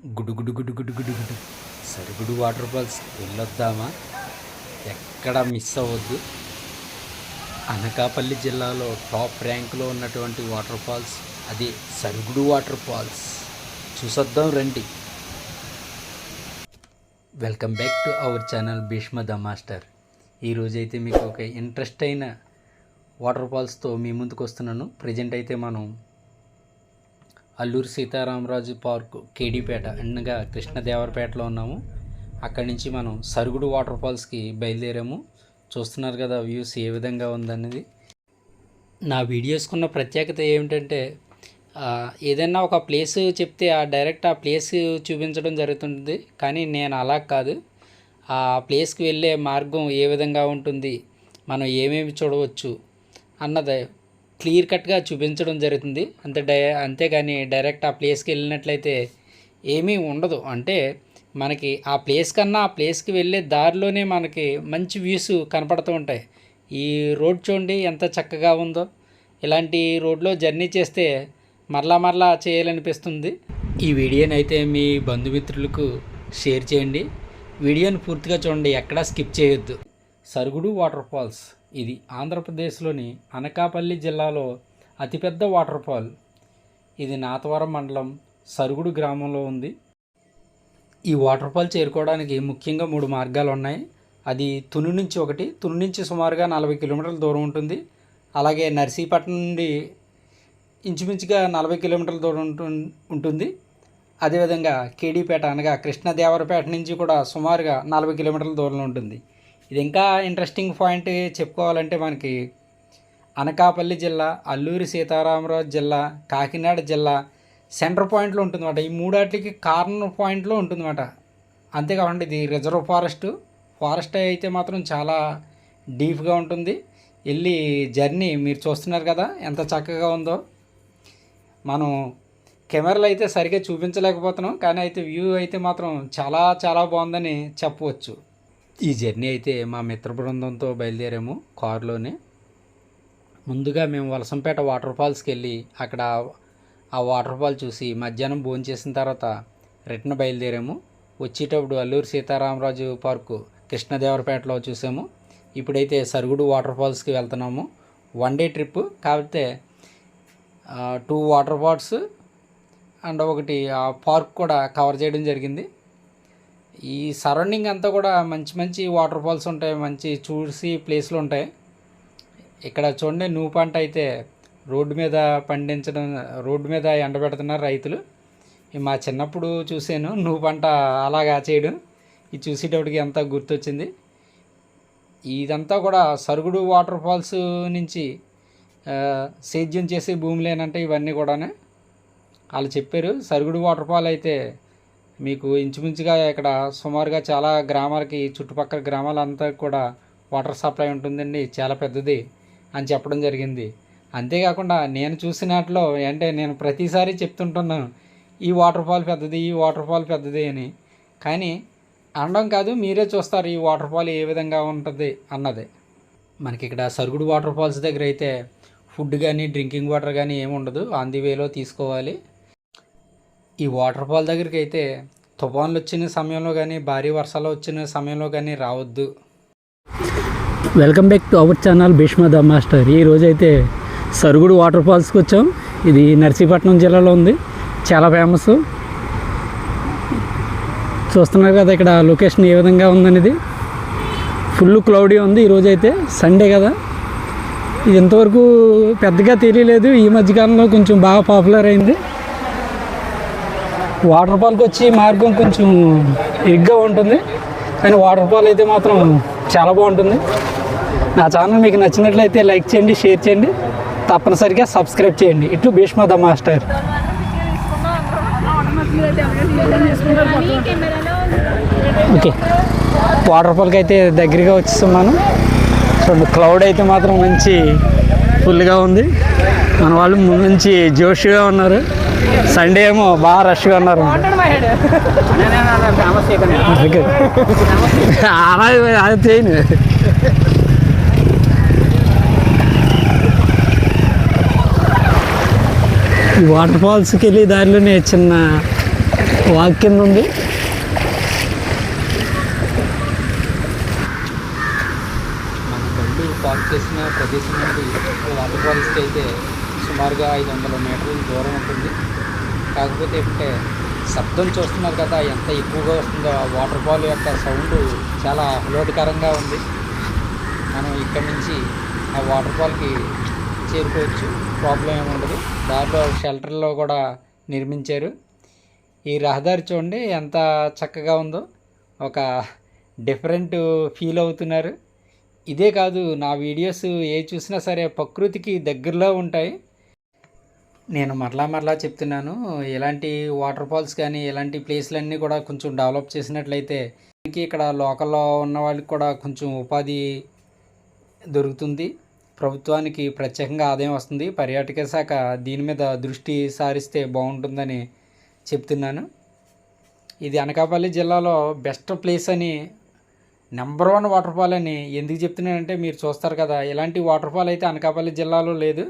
గుడు గుడు గుడు గుడు గుడు గుడు సరుగుడు వాటర్ ఫాల్స్ వెళ్ళొద్దామా? ఎక్కడ మిస్ అవ్వద్దు. అనకాపల్లి జిల్లాలో టాప్ ర్యాంకులో ఉన్నటువంటి వాటర్ ఫాల్స్ అది సరుగుడు వాటర్ ఫాల్స్. చూసొద్దాం రండి. Welcome back to our channel Bhishma the master. ఈరోజైతే మీకు ఒక ఇంట్రెస్ట్ అయిన వాటర్ ఫాల్స్తో మీ ముందుకు వస్తున్నాను. ప్రజెంట్ అయితే మనం అల్లూరి సీతారామరాజు పార్క్ కేడీపేట అనగా కృష్ణదేవరపేటలో ఉన్నాము. అక్కడి నుంచి మనం సరుగుడు వాటర్ ఫాల్స్కి బయలుదేరాము. చూస్తున్నారు కదా వ్యూస్ ఏ విధంగా ఉందనేది. నా వీడియోస్కున్న ప్రత్యేకత ఏమిటంటే ఏదైనా ఒక ప్లేస్ చెప్తే డైరెక్ట్ ఆ ప్లేస్ చూపించడం జరుగుతుంది. కానీ నేను అలా కాదు, ఆ ప్లేస్కి వెళ్ళే మార్గం ఏ విధంగా ఉంటుంది, మనం ఏమేమి చూడవచ్చు అన్నది క్లియర్ కట్గా చూపించడం జరుగుతుంది. అంతేగాని డైరెక్ట్ ఆ ప్లేస్కి వెళ్ళినట్లయితే ఏమీ ఉండదు. అంటే మనకి ఆ ప్లేస్ కన్నా ఆ ప్లేస్కి వెళ్ళే దారిలోనే మనకి మంచి వ్యూస్ కనపడుతూ ఉంటాయి. ఈ రోడ్ చూడండి ఎంత చక్కగా ఉందో. ఇలాంటి రోడ్లో జర్నీ చేస్తే మరలా చేయాలనిపిస్తుంది. ఈ వీడియోని అయితే మీ బంధుమిత్రులకు షేర్ చేయండి. వీడియోని పూర్తిగా చూడండి, ఎక్కడా స్కిప్ చేయొద్దు. సరుగుడు వాటర్ ఫాల్స్ ఇది ఆంధ్రప్రదేశ్లోని అనకాపల్లి జిల్లాలో అతిపెద్ద వాటర్ ఫాల్. ఇది నాతవరం మండలం సరుగుడు గ్రామంలో ఉంది. ఈ వాటర్ ఫాల్ చేరుకోవడానికి ముఖ్యంగా 3 మార్గాలు ఉన్నాయి. అది తుని నుంచి ఒకటి, తుని నుంచి సుమారుగా 40 కిలోమీటర్ల దూరం ఉంటుంది. అలాగే నర్సీపట్నం నుండి ఇంచుమించుగా 40 కిలోమీటర్ల దూరం ఉంటుంది. అదేవిధంగా కేడీపేట అనగా కృష్ణదేవరపేట నుంచి కూడా సుమారుగా 40 కిలోమీటర్ల దూరంలో ఉంటుంది. ఇది ఇంకా ఇంట్రెస్టింగ్ పాయింట్ చెప్పుకోవాలంటే మనకి అనకాపల్లి జిల్లా, అల్లూరి సీతారామరాజు జిల్లా, కాకినాడ జిల్లా సెంటర్ పాయింట్లో ఉంటుందన్నమాట. ఈ మూడాటికి కార్నర్ పాయింట్లో ఉంటుందన్నమాట. అంతేకాకుండా ఇది రిజర్వ్ ఫారెస్ట్ అయితే మాత్రం చాలా డీప్గా ఉంటుంది. వెళ్ళి జర్నీ మీరు చూస్తున్నారు కదా ఎంత చక్కగా ఉందో. మనం కెమెరాలో అయితే సరిగ్గా చూపించలేకపోతున్నాం, కానీ అయితే వ్యూ అయితే మాత్రం చాలా బాగుందని చెప్పవచ్చు. ఈ జర్నీ అయితే మా మిత్ర బృందంతో బయలుదేరాము కారులోనే. ముందుగా మేము వలసంపేట వాటర్ ఫాల్స్కి వెళ్ళి అక్కడ ఆ వాటర్ ఫాల్ చూసి మధ్యాహ్నం భోజనం చేసిన తర్వాత రిటర్న్ బయలుదేరాము. వచ్చేటప్పుడు అల్లూరి సీతారామరాజు పార్కు కృష్ణదేవరపేటలో చూసాము. ఇప్పుడైతే సరుగుడు వాటర్ ఫాల్స్కి వెళ్తున్నాము. 1 డే ట్రిప్ కాకపోతే 2 వాటర్ ఫాల్స్ అండ్ ఒకటి పార్క్ కూడా కవర్ చేయడం జరిగింది. ఈ సరౌండింగ్ అంతా కూడా మంచి వాటర్ ఫాల్స్ ఉంటాయి, మంచి చూసి ప్లేస్లు ఉంటాయి. ఇక్కడ చూడండి, నువ్వు పంట అయితే రోడ్డు మీద ఎండబెడుతున్నారు రైతులు. మా చిన్నప్పుడు చూసాను నువ్వు పంట అలాగా చేయడం. ఇది చూసేటప్పటికి ఎంత గుర్తొచ్చింది. ఇదంతా కూడా సరుగుడు వాటర్ ఫాల్స్ నుంచి సేద్యం చేసే భూములేనంటే ఇవన్నీ కూడానే వాళ్ళు చెప్పారు. సరుగుడు వాటర్ ఫాల్ అయితే మీకు ఇంచుమించుగా ఇక్కడ సుమారుగా చాలా గ్రామాలకి, చుట్టుపక్కల గ్రామాలంతా కూడా వాటర్ సప్లై ఉంటుందండి, చాలా పెద్దది అని చెప్పడం జరిగింది. అంతేకాకుండా నేను చూసినట్లో అంటే నేను ప్రతిసారి చెప్తుంటున్నాను ఈ వాటర్ ఫాల్ పెద్దది అని. కానీ అనడం కాదు, మీరే చూస్తారు ఈ వాటర్ ఫాల్ ఏ విధంగా ఉంటుంది అన్నది. మనకి ఇక్కడ సరుగుడు వాటర్ ఫాల్స్ దగ్గర అయితే ఫుడ్ కానీ డ్రింకింగ్ వాటర్ కానీ ఏమి ఉండదు, ఆన్ ది వేలో తీసుకోవాలి. ఈ వాటర్ ఫాల్ దగ్గరికి అయితే తుఫాన్లు వచ్చిన సమయంలో కానీ భారీ వర్షాలు వచ్చిన సమయంలో కానీ రావద్దు. Welcome back to our channel Bhishma the master. ఈరోజు అయితే సరుగుడు వాటర్ ఫాల్స్కి వచ్చాం. ఇది నర్సీపట్నం జిల్లాలో ఉంది, చాలా ఫేమస్. చూస్తున్నారు కదా ఇక్కడ లొకేషన్ ఏ విధంగా ఉందనేది. ఫుల్ క్లౌడీ ఉంది. ఈరోజు అయితే సండే కదా, ఇది ఇంతవరకు పెద్దగా తెలియలేదు. ఈ మధ్యకాలంలో కొంచెం బాగా పాపులర్ అయింది. వాటర్ ఫాల్కి వచ్చి మార్గం కొంచెం ఇరుగ్గా ఉంటుంది, కానీ వాటర్ ఫాల్ అయితే మాత్రం చాలా బాగుంటుంది. నా ఛానల్ మీకు నచ్చినట్లయితే లైక్ చేయండి, షేర్ చేయండి, తప్పనిసరిగా సబ్స్క్రైబ్ చేయండి. ఇట్లు Bhishma the master. Okay, water ఫాల్కి అయితే దగ్గరగా వచ్చేస్తున్నాను. చూడండి, క్లౌడ్ అయితే మాత్రం మంచి ఫుల్గా ఉంది. మన వాళ్ళు మంచి జోష్గా ఉన్నారు. సండే ఏమో బాగా రష్గా ఉన్నారు. అది చేయను. ఈ వాటర్ ఫాల్స్కి వెళ్ళి దారిలోనే చిన్న వాక్ కింద ఉంది. మన బండి పార్క్ చేసిన ప్రదేశం నుండి వాటర్ ఫాల్స్కి అయితే సుమారుగా 500 మీటర్ల దూరం ఉంటుంది. కాకపోతే ఏంటంటే శబ్దం చూస్తున్నారు కదా ఎంత ఎక్కువగా వస్తుందో. ఆ వాటర్ ఫాల్ యొక్క సౌండ్ చాలా ఆహ్లాదకరంగా ఉంది. మనం ఇక్కడి నుంచి ఆ వాటర్ ఫాల్కి చేరుకోవచ్చు, ప్రాబ్లం ఏమి ఉండదు. దారిలో షెల్టర్లో కూడా నిర్మించారు. ఈ రహదారి చూడండి ఎంత చక్కగా ఉందో, ఒక డిఫరెంట్ ఫీల్ అవుతున్నారు. ఇదే కాదు, నా వీడియోస్ ఏ చూసినా సరే ప్రకృతికి దగ్గరలో ఉంటాయి. నేను మరలా చెప్తున్నాను, ఇలాంటి వాటర్ ఫాల్స్ కానీ ఇలాంటి ప్లేస్లన్నీ కూడా కొంచెం డెవలప్ చేసినట్లయితే ఇక్కడ లోకల్లో ఉన్న వాళ్ళకి కూడా కొంచెం ఉపాధి దొరుకుతుంది. ప్రభుత్వానికి ప్రత్యేకంగా ఆదాయం వస్తుంది. పర్యాటక శాఖ దీని మీద దృష్టి సారిస్తే బాగుంటుందని చెప్తున్నాను. ఇది అనకాపల్లి జిల్లాలో బెస్ట్ ప్లేస్ అని, నెంబర్ 1 వాటర్ ఫాల్ అని ఎందుకు చెప్తున్నానంటే మీరు చూస్తారు కదా, ఇలాంటి వాటర్ ఫాల్ అయితే అనకాపల్లి జిల్లాలో లేదు.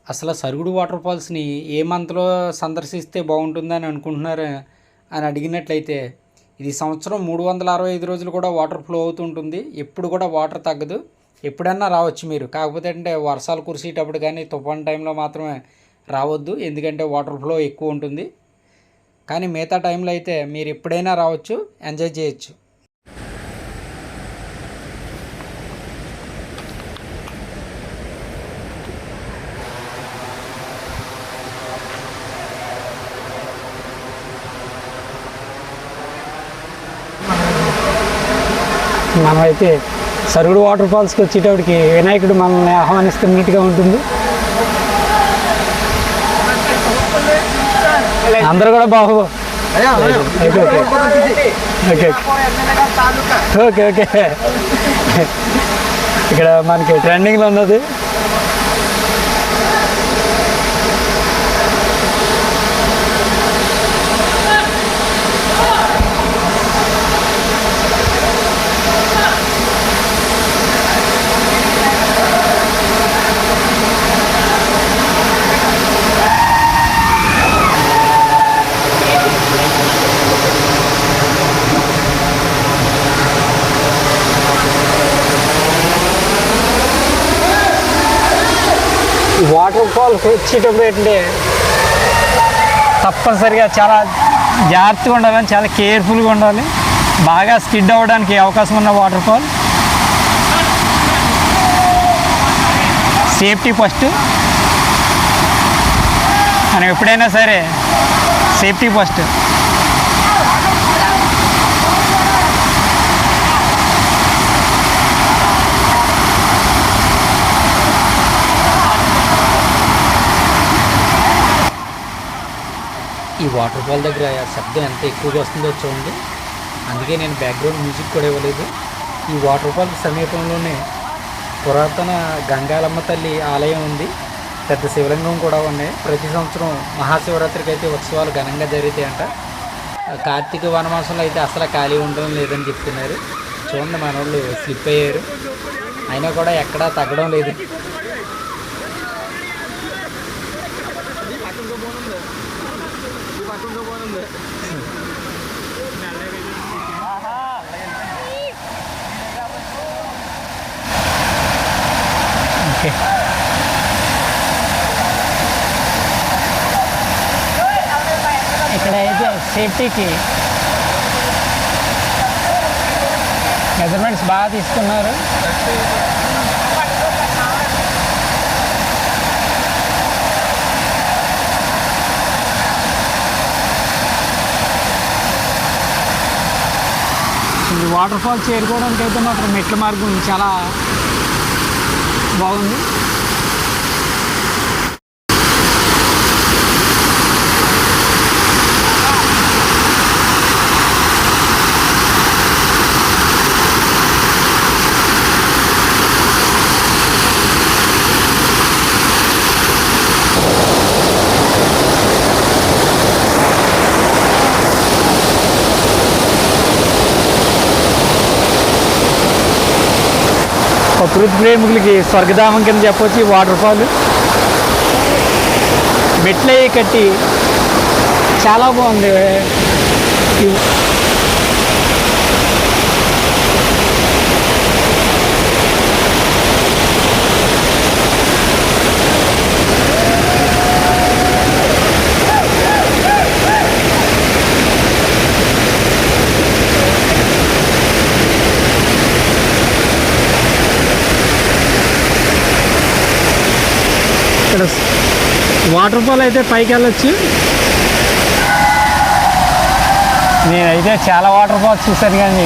అసలు సరుగుడు వాటర్ ఫాల్స్ని ఏ మంత్లో సందర్శిస్తే బాగుంటుందని అనుకుంటున్నారు అని అడిగినట్లయితే, ఇది సంవత్సరం 365 రోజులు కూడా వాటర్ ఫ్లో అవుతుంటుంది. ఎప్పుడు కూడా వాటర్ తగ్గదు. ఎప్పుడన్నా రావచ్చు మీరు. కాకపోతే అంటే వర్షాలు కురిసేటప్పుడు కానీ తుఫాన్ టైంలో మాత్రమే రావద్దు, ఎందుకంటే వాటర్ ఫ్లో ఎక్కువ ఉంటుంది. కానీ మిగతా టైంలో అయితే మీరు ఎప్పుడైనా రావచ్చు, ఎంజాయ్ చేయొచ్చు. మనమైతే సరుగుడు వాటర్ ఫాల్స్కి వచ్చేటప్పటికి వినాయకుడు మనల్ని ఆహ్వానిస్తున్నట్టుగా ఉంటుంది. అందరూ కూడా బాగు. ఓకే ఓకే ఇక్కడ మనకి ట్రెండింగ్లో ఉన్నది. వాటర్ ఫాల్కి వచ్చేటప్పుడు ఏంటంటే తప్పనిసరిగా చాలా జాగ్రత్తగా ఉండాలని, చాలా కేర్ఫుల్గా ఉండాలి. బాగా స్కిడ్ అవ్వడానికి అవకాశం ఉన్న వాటర్ ఫాల్. Safety first. మనం ఎప్పుడైనా సరే సేఫ్టీ ఫస్ట్. ఈ వాటర్ ఫాల్ దగ్గర శబ్దం ఎంత ఎక్కువగా వస్తుందో చూడండి. అందుకే నేను బ్యాక్గ్రౌండ్ మ్యూజిక్ కూడా ఇవ్వలేదు. ఈ వాటర్ ఫాల్ సమీపంలోనే పురాతన గంగాలమ్మ తల్లి ఆలయం ఉంది. పెద్ద శివలింగం కూడా ఉన్నాయి. ప్రతి సంవత్సరం మహాశివరాత్రికి అయితే ఉత్సవాలు ఘనంగా జరుగుతాయంట. కార్తీక వనమాసంలో అయితే అసలు ఖాళీ ఉండడం లేదని చెప్తున్నారు. చూడండి, మన వాళ్ళు స్లిప్ అయ్యారు, అయినా కూడా ఎక్కడా తగ్గడం లేదు. ఓకే, ఇక్కడ అయితే సేఫ్టీకి మెజర్మెంట్స్ బాగా తీసుకున్నారు. ఈ వాటర్ ఫాల్ చేరుకోవడానికి అయితే మాత్రం మెట్ల మార్గం చాలా బాగుంది. ప్రకృతి ప్రేమికులకి స్వర్గధామం కింద చెప్పొచ్చు. వాటర్ ఫాల్ మెట్లయ్యి కట్టి చాలా బాగుంది. ఇక్కడ వాటర్ ఫాల్ అయితే పైకి వెళ్ళొచ్చు. నేనైతే చాలా వాటర్ ఫాల్స్ చూశాను కానీ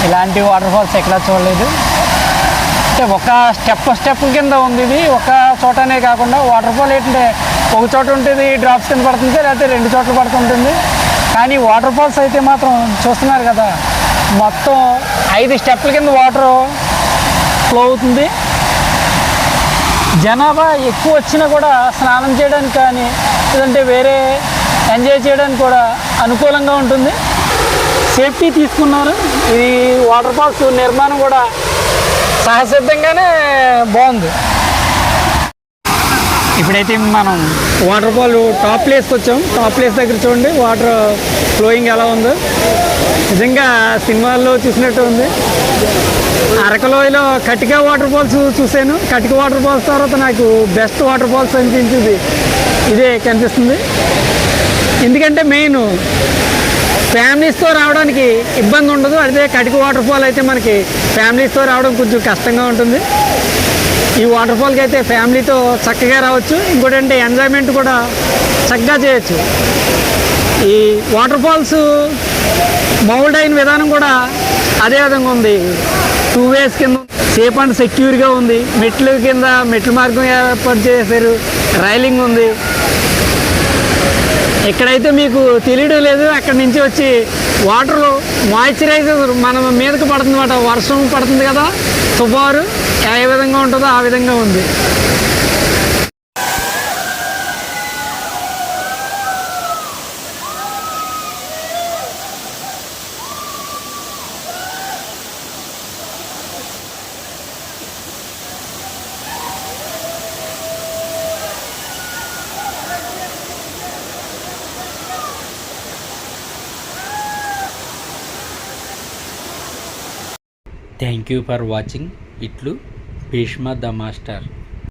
ఇలాంటి వాటర్ ఫాల్స్ ఎక్కడా చూడలేదు. అంటే ఒక స్టెప్ కింద ఉంది ఇది. ఒక చోటనే కాకుండా వాటర్ ఫాల్ ఏంటంటే ఒక చోట ఉంటుంది డ్రాప్స్ కింద పడుతుంది, లేకపోతే 2 చోట్ల పడుతుంటుంది. కానీ వాటర్ ఫాల్స్ అయితే మాత్రం చూస్తున్నారు కదా, మొత్తం 5 స్టెప్పుల కింద వాటర్ ఫ్లో అవుతుంది. జనాభా ఎక్కువ వచ్చినా కూడా స్నానం చేయడానికి కానీ లేదంటే వేరే ఎంజాయ్ చేయడానికి కూడా అనుకూలంగా ఉంటుంది. సేఫ్టీ తీసుకున్నారు. ఈ వాటర్ ఫాల్స్ నిర్మాణం కూడా సహసిద్ధంగానే బాగుంది. ఇప్పుడైతే మనం వాటర్ ఫాల్ టాప్ ప్లేస్కి వచ్చాం. టాప్ ప్లేస్ దగ్గర చూడండి వాటర్ ఫ్లోయింగ్ ఎలా ఉందో. నిజంగా సినిమాల్లో చూసినట్టు ఉంది. అరకలోయలో కటిక వాటర్ ఫాల్స్ చూశాను. కటిక వాటర్ ఫాల్స్ తర్వాత నాకు బెస్ట్ వాటర్ ఫాల్స్ అనిపించింది ఇదే కనిపిస్తుంది. ఎందుకంటే మెయిన్ ఫ్యామిలీస్తో రావడానికి ఇబ్బంది ఉండదు. అదే కటిక వాటర్ ఫాల్ అయితే మనకి ఫ్యామిలీస్తో రావడం కొంచెం కష్టంగా ఉంటుంది. ఈ వాటర్ ఫాల్కి అయితే ఫ్యామిలీతో చక్కగా రావచ్చు. ఇంకోటి అంటే ఎంజాయ్మెంట్ కూడా చక్కగా చేయొచ్చు. ఈ వాటర్ ఫాల్స్ మౌల్డ్ అయిన విధానం కూడా అదే విధంగా ఉంది. 2 ways కింద సేఫ్ అండ్ సెక్యూర్గా ఉంది. మెట్లు కింద మెట్ల మార్గం ఏర్పాటు చేశారు. రైలింగ్ ఉంది. ఎక్కడైతే మీకు తెలియడం లేదు అక్కడి నుంచి వచ్చి వాటర్ మాయిశ్చరైజర్ మన మీదకి పడుతుంది అన్నమాట. వర్షం పడుతుంది కదా, తుఫారు ఏ విధంగా ఉంటుందో ఆ విధంగా ఉంది. Thank you for watching. ఇట్లు భీష్మ ద మాస్టర్.